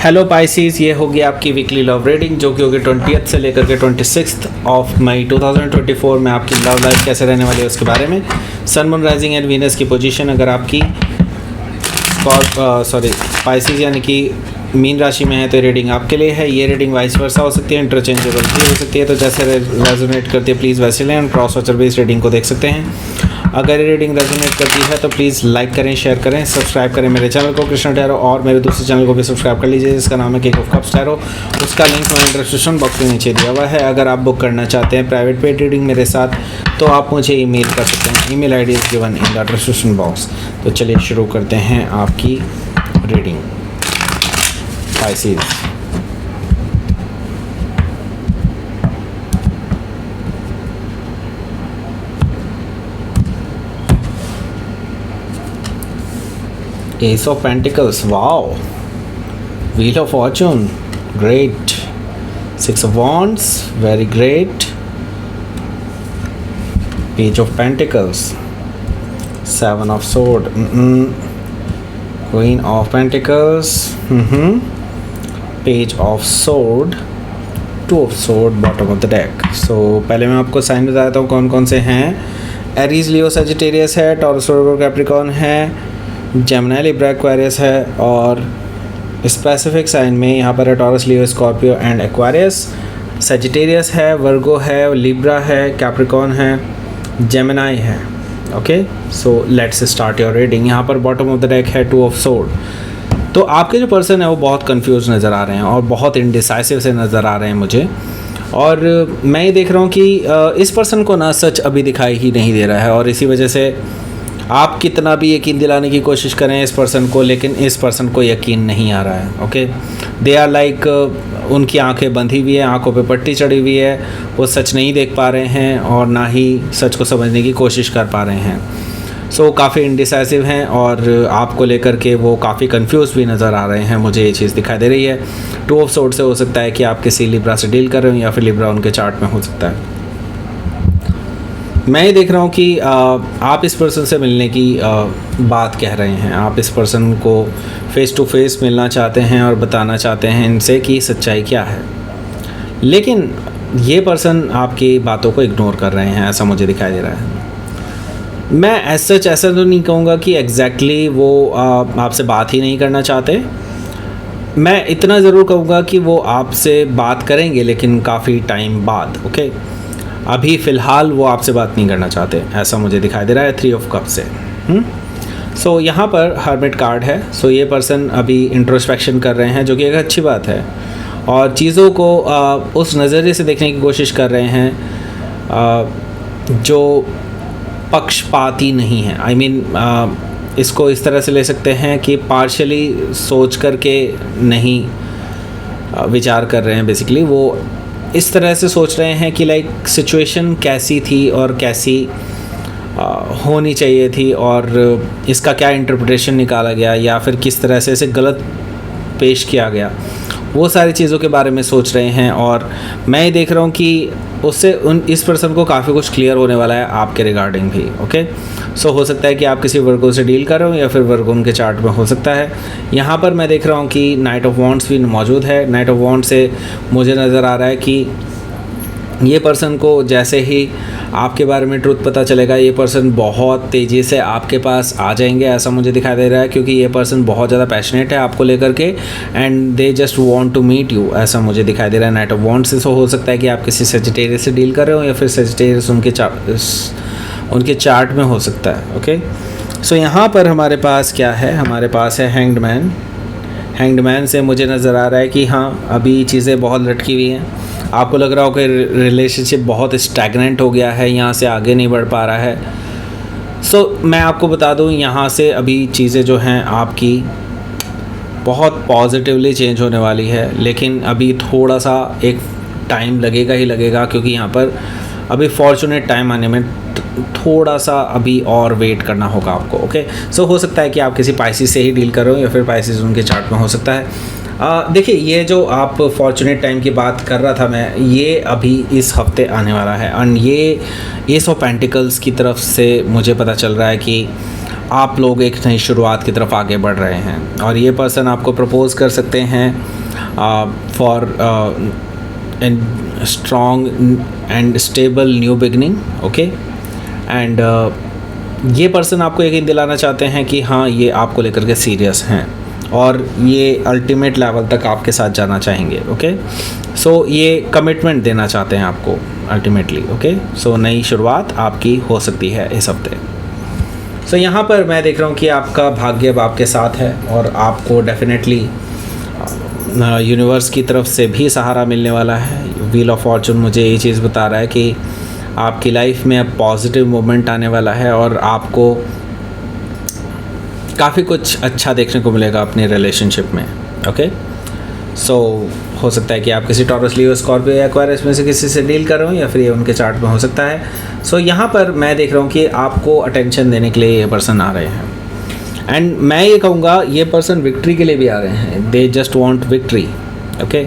Hello Pisces, ये होगी आपकी वीकली लव रीडिंग जो कि होगी 20th से लेकर के 26 ऑफ मई 2024 में आपकी लव लाइफ कैसे रहने वाली है उसके बारे में। Sun moon rising and Venus की पोजीशन अगर आपकी पाइसिस यानी कि मीन राशि में है तो रीडिंग आपके लिए है। ये रीडिंग वाइस वर्सा हो सकती है, इंटरचेंजेबल भी हो सकती है, तो जैसे रेजोनेट करती है प्लीज़ वैसे लें। क्रॉस वाचर बेस्ड रीडिंग को देख सकते हैं। अगर ये रीडिंग रेजोनेट करती है तो प्लीज़ लाइक करें, शेयर करें, सब्सक्राइब करें मेरे चैनल को कृष्णा टैरो, और मेरे दूसरे चैनल को भी सब्सक्राइब कर लीजिए जिसका नाम है किंग ऑफ कप्स टैरो। उसका लिंक मैंने डिस्क्रिप्शन बॉक्स में नीचे दिया हुआ है। अगर आप बुक करना चाहते हैं प्राइवेट पेड रीडिंग मेरे साथ तो आप मुझे ईमेल कर सकते हैं। Email ID is given in the description box. तो चलिए शुरू करते हैं आपकी reading Pisces. Ace of Pentacles, wow. Wheel of Fortune, great. Six of Wands, very great. Page of Pentacles, Seven of Sword, Queen of Pentacles, Page of Sword, Two of Sword, bottom of the deck. So पहले मैं आपको sign बताता हूँ कौन कौन से हैं। Aries, लियो, Sagittarius है, टॉरस, वर्गो, कैप्रिकॉर्न है, जेमिनी, लिब्रा, एक्वेरियस है, और स्पेसिफिक साइन में यहाँ पर है taurus, Leo, Scorpio and Aquarius. Sagittarius है, वर्गो है, लिब्रा है, कैप्रिकॉर्न है, जेमिनी है। Okay, so let's start your reading. यहाँ पर बॉटम ऑफ द डेक है टू ऑफ सोर्ड। तो आपके जो पर्सन है वो बहुत कंफ्यूज नज़र आ रहे हैं और बहुत इनडिसाइसिव से नज़र आ रहे हैं मुझे। और मैं ये देख रहा हूँ कि इस पर्सन को ना सच अभी दिखाई ही नहीं दे रहा है, और इसी वजह से आप कितना भी यकीन दिलाने की कोशिश करें इस पर्सन को, लेकिन इस पर्सन को यकीन नहीं आ रहा है। ओके, दे आर लाइक, उनकी आंखें बंधी हुई है, आंखों पे पट्टी चढ़ी हुई है, वो सच नहीं देख पा रहे हैं और ना ही सच को समझने की कोशिश कर पा रहे हैं। सो काफ़ी इंडिसाइसिव हैं और आपको लेकर के वो काफ़ी कंफ्यूज भी नज़र आ रहे हैं, मुझे ये चीज़ दिखाई दे रही है। टू ऑफ सोर्ड से हो सकता है कि आप किसी लिब्रा से डील कर रहे हो या फिर लिब्रा उनके चार्ट में हो सकता है। मैं ये देख रहा हूँ कि आप इस पर्सन से मिलने की बात कह रहे हैं। आप इस पर्सन को फ़ेस टू फेस मिलना चाहते हैं और बताना चाहते हैं इनसे कि सच्चाई क्या है, लेकिन ये पर्सन आपकी बातों को इग्नोर कर रहे हैं, ऐसा मुझे दिखाई दे रहा है। मैं ऐसा तो नहीं कहूँगा कि एग्जैक्टली वो आपसे बात ही नहीं करना चाहते। मैं इतना ज़रूर कहूँगा कि वो आपसे बात करेंगे लेकिन काफ़ी टाइम बाद। ओके, अभी फ़िलहाल वो आपसे बात नहीं करना चाहते, ऐसा मुझे दिखाई दे रहा है थ्री ऑफ कप से। सो यहाँ पर हर्मिट कार्ड है। सो ये पर्सन अभी इंट्रोस्पेक्शन कर रहे हैं जो कि एक अच्छी बात है, और चीज़ों को उस नज़रिए से देखने की कोशिश कर रहे हैं जो पक्षपाती नहीं है। आई मीन इसको इस तरह से ले सकते हैं कि पार्शली सोच करके नहीं विचार कर रहे हैं। बेसिकली वो इस तरह से सोच रहे हैं कि लाइक सिचुएशन कैसी थी और कैसी होनी चाहिए थी, और इसका क्या इंटरप्रिटेशन निकाला गया या फिर किस तरह से इसे गलत पेश किया गया, वो सारी चीज़ों के बारे में सोच रहे हैं। और मैं ये देख रहा हूँ कि उससे इस पर्सन को काफ़ी कुछ क्लियर होने वाला है आपके रिगार्डिंग भी। ओके, सो हो सकता है कि आप किसी वर्गो से डील कर रहे हो या फिर वर्गो उनके चार्ट में हो सकता है। यहाँ पर मैं देख रहा हूँ कि नाइट ऑफ वॉन्ड्स भी मौजूद है। नाइट ऑफ वॉन्ड से मुझे नज़र आ रहा है कि ये पर्सन को जैसे ही आपके बारे में ट्रुथ पता चलेगा, ये पर्सन बहुत तेज़ी से आपके पास आ जाएंगे, ऐसा मुझे दिखाई दे रहा है, क्योंकि ये पर्सन बहुत ज़्यादा पैशनेट है आपको लेकर के, and they just want to meet you, ऐसा मुझे दिखाई दे रहा है नाइट ऑफ वॉन्ड्स से। हो सकता है कि आप किसी सजिटेरियस से डील कर रहे हो या फिर सजिटेरियस उनके चार्ट में हो सकता है। ओके, सो यहाँ पर हमारे पास क्या है, हमारे पास है हैंग्ड मैन। हैंग्ड मैन से मुझे नज़र आ रहा है कि हाँ, अभी चीज़ें बहुत लटकी हुई हैं। आपको लग रहा हो कि रिलेशनशिप बहुत स्टैग्नेंट हो गया है, यहाँ से आगे नहीं बढ़ पा रहा है। सो मैं आपको बता दूँ, यहाँ से अभी चीज़ें जो हैं आपकी बहुत पॉजिटिवली चेंज होने वाली है, लेकिन अभी थोड़ा सा एक टाइम लगेगा ही लगेगा, क्योंकि यहाँ पर अभी फॉर्चुनेट टाइम आने में थोड़ा सा अभी और वेट करना होगा आपको। ओके, सो हो सकता है कि आप किसी पाइसिस से ही डील कर रहे हो या फिर पाइसिस उनके चार्ट में हो सकता है। देखिए, ये जो आप फॉर्चुनेट टाइम की बात कर रहा था मैं, ये अभी इस हफ्ते आने वाला है, एंड ये एस ऑफ पेंटिकल्स की तरफ से मुझे पता चल रहा है कि आप लोग एक नई शुरुआत की तरफ आगे बढ़ रहे हैं और ये पर्सन आपको प्रपोज कर सकते हैं for an strong and stable new beginning, okay. And ये पर्सन आपको यकीन दिलाना चाहते हैं कि हाँ, ये आपको लेकर के सीरियस हैं और ये अल्टीमेट लेवल तक आपके साथ जाना चाहेंगे, ओके। सो ये कमिटमेंट देना चाहते हैं आपको अल्टीमेटली, ओके। सो नई शुरुआत आपकी हो सकती है इस हफ्ते। सो यहाँ पर मैं देख रहा हूँ कि आपका भाग्य अब आपके साथ है और आपको डेफिनेटली यूनिवर्स की तरफ से भी सहारा मिलने वाला है। व्हील ऑफ फॉर्चून मुझे ये चीज़ बता रहा है कि आपकी लाइफ में अब पॉजिटिव मोमेंट आने वाला है और आपको काफ़ी कुछ अच्छा देखने को मिलेगा अपने रिलेशनशिप में, ओके। सो हो सकता है कि आप किसी टॉरस, लियो, स्कॉर्पियो या एक्वायरियस में से किसी से डील कर रहे हो या फिर ये उनके चार्ट में हो सकता है। सो यहाँ पर मैं देख रहा हूँ कि आपको अटेंशन देने के लिए ये पर्सन आ रहे हैं एंड मैं ये कहूँगा ये पर्सन विक्ट्री के लिए भी आ रहे हैं। दे just want victory, okay.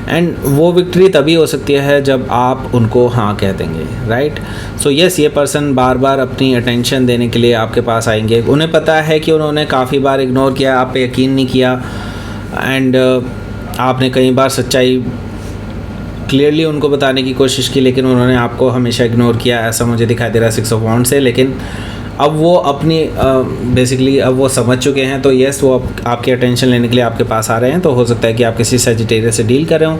And वो विक्ट्री तभी हो सकती है जब आप उनको हाँ कह देंगे, राइट। सो यस, ये पर्सन बार बार अपनी अटेंशन देने के लिए आपके पास आएंगे। उन्हें पता है कि उन्होंने काफ़ी बार इग्नोर किया, आप पे यकीन नहीं किया एंड आपने कई बार सच्चाई क्लियरली उनको बताने की कोशिश की, लेकिन उन्होंने आपको हमेशा इग्नोर किया, ऐसा मुझे दिखाई दे रहा है 6 ऑफ वांड्स से। लेकिन अब वो अपनी बेसिकली अब वो समझ चुके हैं, तो यस, वो आपकी अटेंशन लेने के लिए आपके पास आ रहे हैं। तो हो सकता है कि आप किसी सजिटेरियस से डील कर रहे हो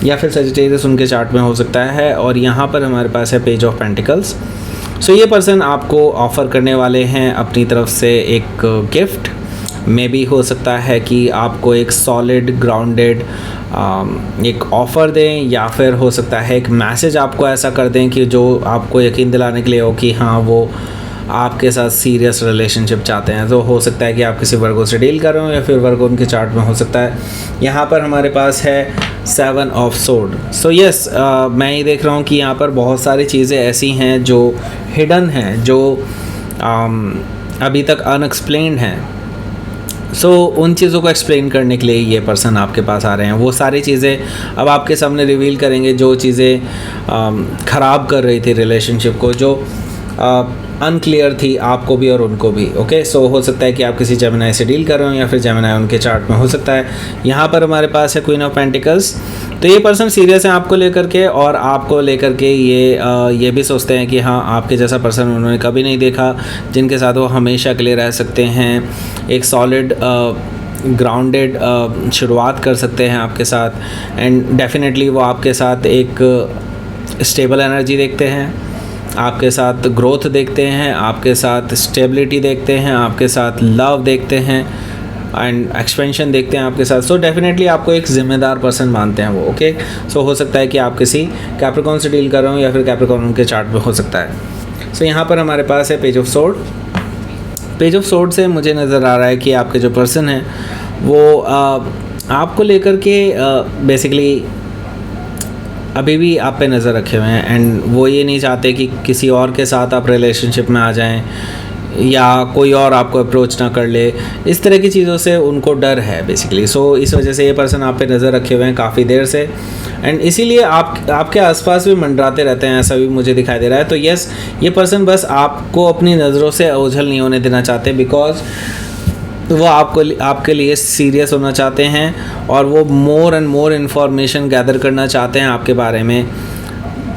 या फिर सजिटेरियस उनके चार्ट में हो सकता है। और यहाँ पर हमारे पास है पेज ऑफ पेंटिकल्स। सो ये पर्सन आपको ऑफ़र करने वाले हैं अपनी तरफ से एक गिफ्ट। मे भी हो सकता है कि आपको एक सॉलिड ग्राउंडेड एक ऑफ़र दें या फिर हो सकता है एक मैसेज आपको ऐसा कर दें कि जो आपको यकीन दिलाने के लिए हो कि हाँ, वो आपके साथ सीरियस रिलेशनशिप चाहते हैं। तो हो सकता है कि आप किसी वर्गो से डील कर रहे हो या फिर वर्गो उनके चार्ट में हो सकता है। यहाँ पर हमारे पास है 7 ऑफ सोर्ड। सो यस, मैं ये देख रहा हूँ कि यहाँ पर बहुत सारी चीज़ें ऐसी हैं जो हिडन हैं, जो अभी तक अनएक्सप्लेन्ड हैं। सो उन चीज़ों को एक्सप्लेन करने के लिए ये पर्सन आपके पास आ रहे हैं। वो सारी चीज़ें अब आपके सामने रिवील करेंगे जो चीज़ें ख़राब कर रही थी रिलेशनशिप को, जो अनक्लियर थी आपको भी और उनको भी, ओके। सो हो सकता है कि आप किसी जेमिनाई से डील कर रहे हो या फिर जेमिनाई उनके चार्ट में हो सकता है। यहाँ पर हमारे पास है क्वीन ऑफ पेंटिकल्स। तो ये पर्सन सीरियस है आपको लेकर के और आपको लेकर के ये भी सोचते हैं कि हाँ, आपके जैसा पर्सन उन्होंने कभी नहीं देखा जिनके साथ वो हमेशा के लिए रह सकते हैं, एक सॉलिड ग्राउंडेड शुरुआत कर सकते हैं आपके साथ। एंड डेफिनेटली वो आपके साथ एक स्टेबल एनर्जी देखते हैं, आपके साथ ग्रोथ देखते हैं, आपके साथ स्टेबिलिटी देखते हैं, आपके साथ लव देखते हैं एंड एक्सपेंशन देखते हैं आपके साथ। सो डेफिनेटली आपको एक ज़िम्मेदार पर्सन मानते हैं वो, ओके। सो हो सकता है कि आप किसी कैप्रिकॉर्न से डील कर रहे हो या फिर कैप्रिकॉर्न उनके चार्ट में हो सकता है। सो यहाँ पर हमारे पास है page of sword. Page of sword से मुझे नज़र आ रहा है कि आपके जो पर्सन हैं वो आपको लेकर के बेसिकली अभी भी आप पे नज़र रखे हुए हैं एंड वो ये नहीं चाहते कि किसी और के साथ आप रिलेशनशिप में आ जाएं या कोई और आपको अप्रोच ना कर ले। इस तरह की चीज़ों से उनको डर है बेसिकली। सो इस वजह से ये पर्सन आप पे नज़र रखे हुए हैं काफ़ी देर से एंड इसीलिए आपके आसपास भी मंडराते रहते हैं, ऐसा भी मुझे दिखाई दे रहा है। तो यस, ये पर्सन बस आपको अपनी नज़रों से ओझल नहीं होने देना चाहते, बिकॉज वो आपके लिए सीरियस होना चाहते हैं और वो more and more information gather करना चाहते हैं आपके बारे में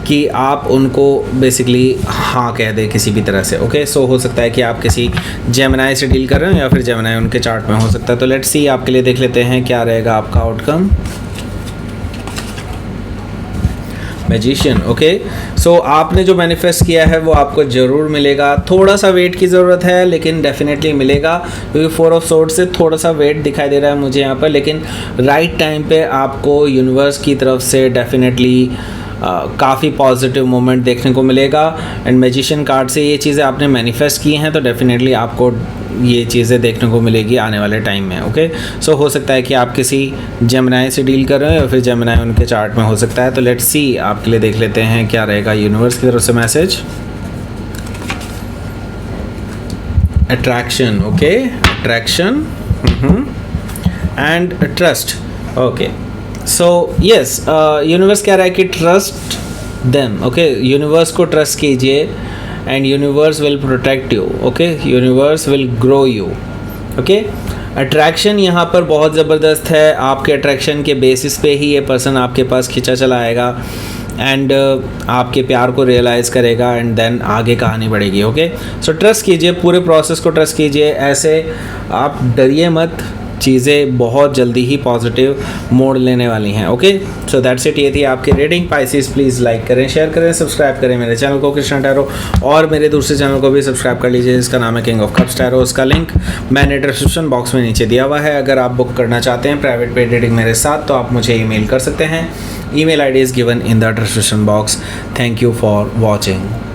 कि आप उनको बेसिकली हाँ कह दें किसी भी तरह से, ओके। सो हो सकता है कि आप किसी जेमिनाई से डील कर रहे हो या फिर जेमिनाई उनके चार्ट में हो सकता है। तो लेट्स सी, आपके लिए देख लेते हैं क्या रहेगा आपका आउटकम। Magician, okay. सो आपने जो मैनिफेस्ट किया है वो आपको ज़रूर मिलेगा। थोड़ा सा वेट की ज़रूरत है लेकिन डेफिनेटली मिलेगा, क्योंकि 4 ऑफ सोर्ड से थोड़ा सा वेट दिखाई दे रहा है मुझे यहाँ पर। लेकिन राइट टाइम पे आपको यूनिवर्स की तरफ से डेफिनेटली काफ़ी पॉजिटिव मोमेंट देखने को मिलेगा। एंड मैजिशियन कार्ड से ये चीज़ें आपने मैनिफेस्ट की हैं तो डेफिनेटली आपको ये चीज़ें देखने को मिलेगी आने वाले टाइम में, ओके। सो हो सकता है कि आप किसी जेमिनाई से डील कर रहे हो या फिर जेमिनाई उनके चार्ट में हो सकता है। तो लेट्स सी, आपके लिए देख लेते हैं क्या रहेगा यूनिवर्स की तरफ से message. Attraction, okay, attraction and trust, okay. So yes, universe कह रहा है कि ट्रस्ट देम, ओके। यूनिवर्स को ट्रस्ट कीजिए and universe will protect you. Okay, universe will grow you. Okay, attraction यहाँ पर बहुत ज़बरदस्त है. आपके अट्रैक्शन के बेसिस पे ही ये पर्सन आपके पास खिंचा चला आएगा एंड आपके प्यार को रियलाइज़ करेगा एंड देन आगे कहानी बढ़ेगी. ओके, सो ट्रस्ट कीजिए, पूरे प्रोसेस को ट्रस्ट कीजिए. ऐसे आप डरिए मत, चीज़ें बहुत जल्दी ही पॉजिटिव मोड़ लेने वाली हैं. Okay, so that's it. ये थी आपकी रीडिंग. पाइसेस प्लीज़ लाइक करें, शेयर करें, सब्सक्राइब करें मेरे चैनल को कृष्णा टैरो, और मेरे दूसरे चैनल को भी सब्सक्राइब कर लीजिए जिसका नाम है किंग ऑफ कप्स टैरो. उसका लिंक मैंने डिस्क्रिप्शन बॉक्स में नीचे दिया हुआ है. अगर आप बुक करना चाहते हैं प्राइवेट पेड रीडिंग मेरे साथ तो आप मुझे ईमेल कर सकते हैं. Email ID is given in the description box. Thank you for watching.